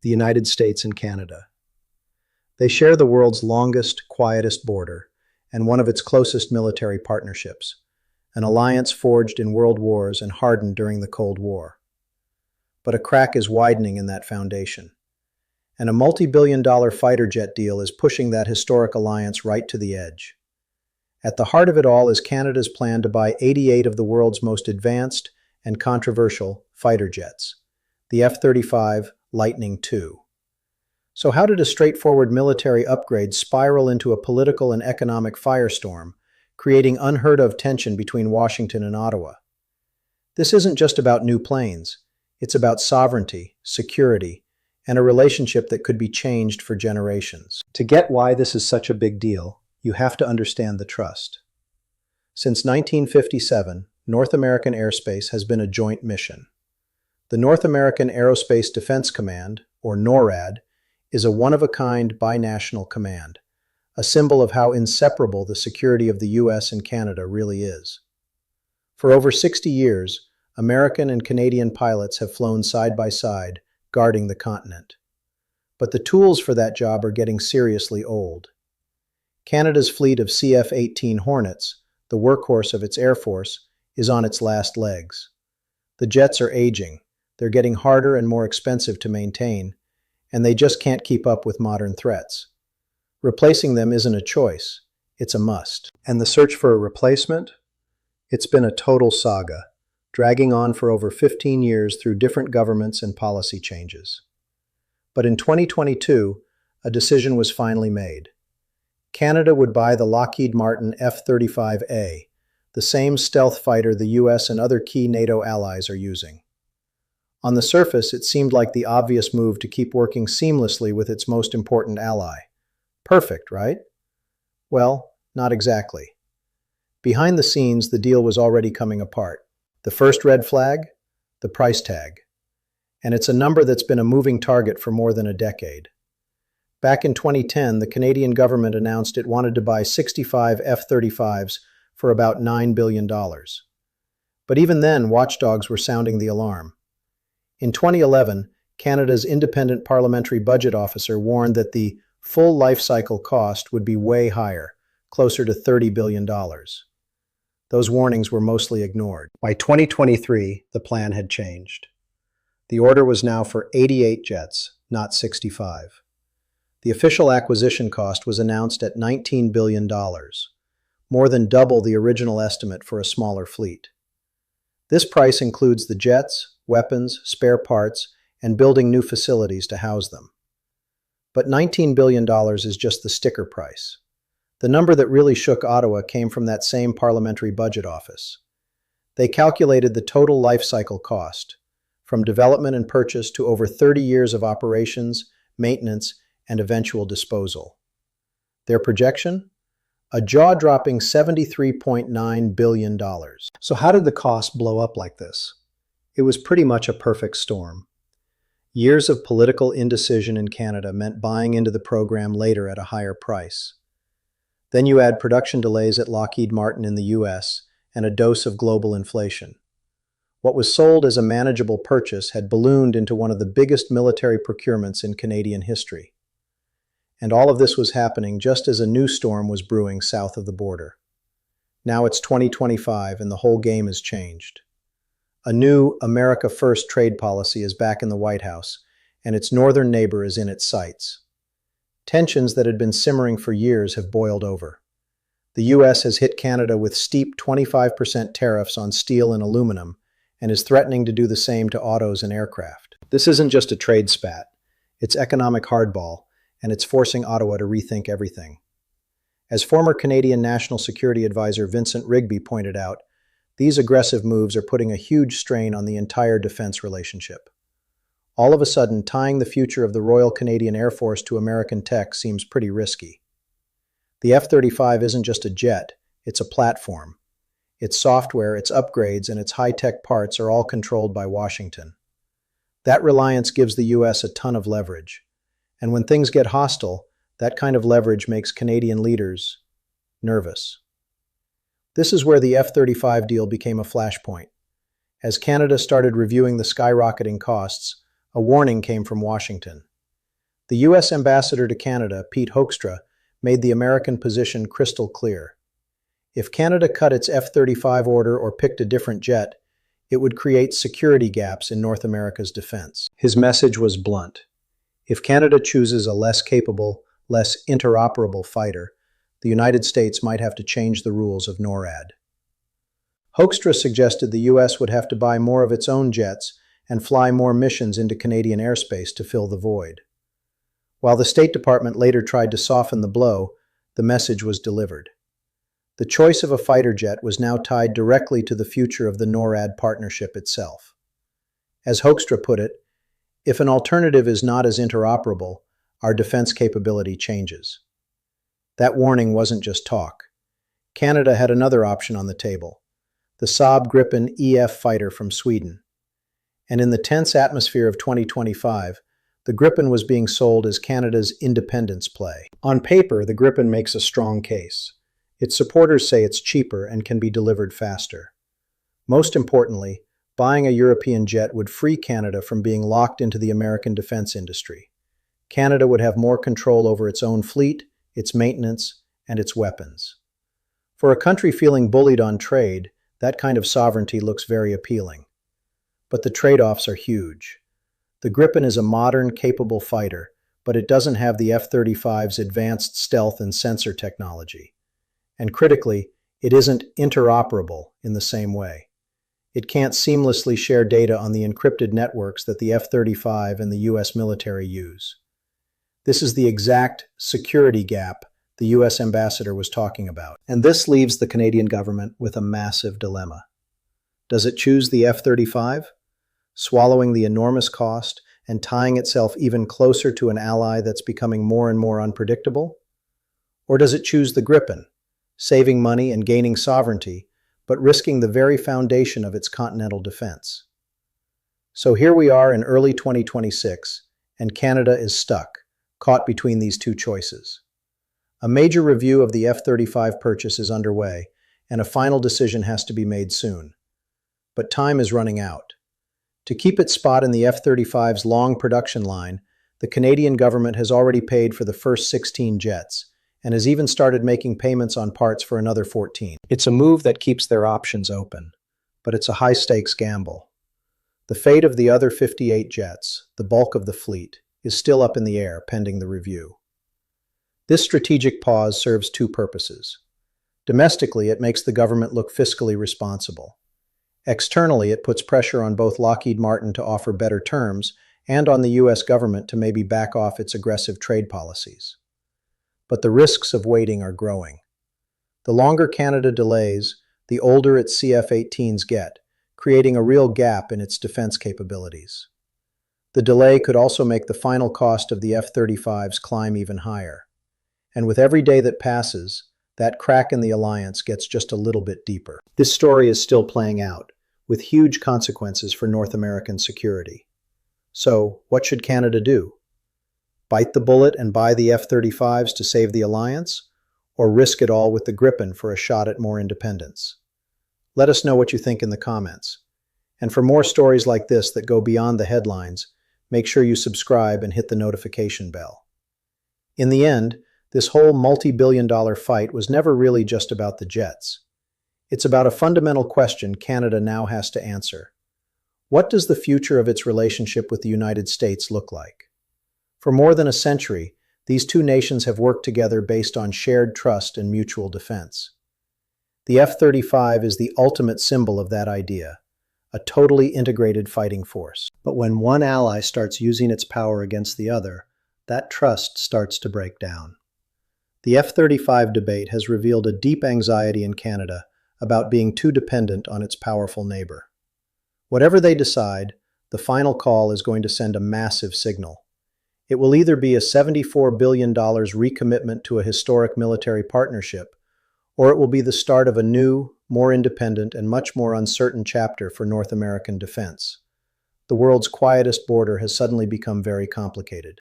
the United States and Canada. They share the world's longest, quietest border and one of its closest military partnerships, an alliance forged in world wars and hardened during the Cold War. But a crack is widening in that foundation, and a multi-billion-dollar fighter jet deal is pushing that historic alliance right to the edge. At the heart of it all is Canada's plan to buy 88 of the world's most advanced and controversial fighter jets, the F-35 Lightning II. So how did a straightforward military upgrade spiral into a political and economic firestorm, creating unheard-of tension between Washington and Ottawa? This isn't just about new planes. It's about sovereignty, security, and a relationship that could be changed for generations. To get why this is such a big deal, you have to understand the trust. Since 1957, North American airspace has been a joint mission. The North American Aerospace Defense Command, or NORAD, is a one-of-a-kind binational command, a symbol of how inseparable the security of the U.S. and Canada really is. For over 60 years, American and Canadian pilots have flown side by side, guarding the continent. But the tools for that job are getting seriously old. Canada's fleet of CF-18 Hornets, the workhorse of its Air Force, is on its last legs. The jets are aging, they're getting harder and more expensive to maintain, and they just can't keep up with modern threats. Replacing them isn't a choice, it's a must. And the search for a replacement? It's been a total saga, dragging on for over 15 years through different governments and policy changes. But in 2022, a decision was finally made. Canada would buy the Lockheed Martin F-35A, the same stealth fighter the US and other key NATO allies are using. On the surface, it seemed like the obvious move to keep working seamlessly with its most important ally. Perfect, right? Well, not exactly. Behind the scenes, the deal was already coming apart. The first red flag? The price tag. And it's a number that's been a moving target for more than a decade. Back in 2010, the Canadian government announced it wanted to buy 65 F-35s for about $9 billion. But even then, watchdogs were sounding the alarm. In 2011, Canada's independent parliamentary budget officer warned that the full life cycle cost would be way higher, closer to $30 billion. Those warnings were mostly ignored. By 2023, the plan had changed. The order was now for 88 jets, not 65. The official acquisition cost was announced at $19 billion, more than double the original estimate for a smaller fleet. This price includes the jets, weapons, spare parts, and building new facilities to house them. But $19 billion is just the sticker price. The number that really shook Ottawa came from that same parliamentary budget office. They calculated the total life cycle cost, from development and purchase to over 30 years of operations, maintenance, and eventual disposal. Their projection? A jaw-dropping $73.9 billion. So how did the cost blow up like this? It was pretty much a perfect storm. Years of political indecision in Canada meant buying into the program later at a higher price. Then you add production delays at Lockheed Martin in the US and a dose of global inflation. What was sold as a manageable purchase had ballooned into one of the biggest military procurements in Canadian history. And all of this was happening just as a new storm was brewing south of the border. Now it's 2025 and the whole game has changed. A new America First trade policy is back in the White House, and its northern neighbor is in its sights. Tensions that had been simmering for years have boiled over. The U.S. has hit Canada with steep 25% tariffs on steel and aluminum, and is threatening to do the same to autos and aircraft. This isn't just a trade spat. It's economic hardball, and it's forcing Ottawa to rethink everything. As former Canadian National Security Advisor Vincent Rigby pointed out, these aggressive moves are putting a huge strain on the entire defense relationship. All of a sudden, tying the future of the Royal Canadian Air Force to American tech seems pretty risky. The F-35 isn't just a jet, it's a platform. Its software, its upgrades, and its high-tech parts are all controlled by Washington. That reliance gives the U.S. a ton of leverage. And when things get hostile, that kind of leverage makes Canadian leaders nervous. This is where the F-35 deal became a flashpoint. As Canada started reviewing the skyrocketing costs, a warning came from Washington. The U.S. ambassador to Canada, Pete Hoekstra, made the American position crystal clear. If Canada cut its F-35 order or picked a different jet, it would create security gaps in North America's defense. His message was blunt. If Canada chooses a less capable, less interoperable fighter, the United States might have to change the rules of NORAD. Hoekstra suggested the U.S. would have to buy more of its own jets and fly more missions into Canadian airspace to fill the void. While the State Department later tried to soften the blow, the message was delivered. The choice of a fighter jet was now tied directly to the future of the NORAD partnership itself. As Hoekstra put it, if an alternative is not as interoperable, our defense capability changes. That warning wasn't just talk. Canada had another option on the table, the Saab Gripen EF fighter from Sweden. And in the tense atmosphere of 2025, the Gripen was being sold as Canada's independence play. On paper, the Gripen makes a strong case. Its supporters say it's cheaper and can be delivered faster. Most importantly, buying a European jet would free Canada from being locked into the American defense industry. Canada would have more control over its own fleet, its maintenance, and its weapons. For a country feeling bullied on trade, that kind of sovereignty looks very appealing. But the trade-offs are huge. The Gripen is a modern, capable fighter, but it doesn't have the F-35's advanced stealth and sensor technology. And critically, it isn't interoperable in the same way. It can't seamlessly share data on the encrypted networks that the F-35 and the U.S. military use. This is the exact security gap the U.S. ambassador was talking about. And this leaves the Canadian government with a massive dilemma. Does it choose the F-35, swallowing the enormous cost and tying itself even closer to an ally that's becoming more and more unpredictable? Or does it choose the Gripen, saving money and gaining sovereignty, but risking the very foundation of its continental defense? So here we are in early 2026, and Canada is stuck, caught between these two choices. A major review of the F-35 purchase is underway, and a final decision has to be made soon. But time is running out. To keep its spot in the F-35's long production line, the Canadian government has already paid for the first 16 jets, and has even started making payments on parts for another 14. It's a move that keeps their options open, but it's a high-stakes gamble. The fate of the other 58 jets, the bulk of the fleet, is still up in the air pending the review. This strategic pause serves two purposes. Domestically, it makes the government look fiscally responsible. Externally, it puts pressure on both Lockheed Martin to offer better terms and on the U.S. government to maybe back off its aggressive trade policies. But the risks of waiting are growing. The longer Canada delays, the older its CF-18s get, creating a real gap in its defense capabilities. The delay could also make the final cost of the F-35s climb even higher. And with every day that passes, that crack in the alliance gets just a little bit deeper. This story is still playing out, with huge consequences for North American security. So, what should Canada do? Bite the bullet and buy the F-35s to save the alliance, or risk it all with the Gripen for a shot at more independence? Let us know what you think in the comments. And for more stories like this that go beyond the headlines, make sure you subscribe and hit the notification bell. In the end, this whole multi-billion-dollar fight was never really just about the jets. It's about a fundamental question Canada now has to answer. What does the future of its relationship with the United States look like? For more than a century, these two nations have worked together based on shared trust and mutual defense. The F-35 is the ultimate symbol of that idea, a totally integrated fighting force. But when one ally starts using its power against the other, that trust starts to break down. The F-35 debate has revealed a deep anxiety in Canada about being too dependent on its powerful neighbor. Whatever they decide, the final call is going to send a massive signal. It will either be a $74 billion recommitment to a historic military partnership, or it will be the start of a new, more independent, and much more uncertain chapter for North American defense. The world's quietest border has suddenly become very complicated.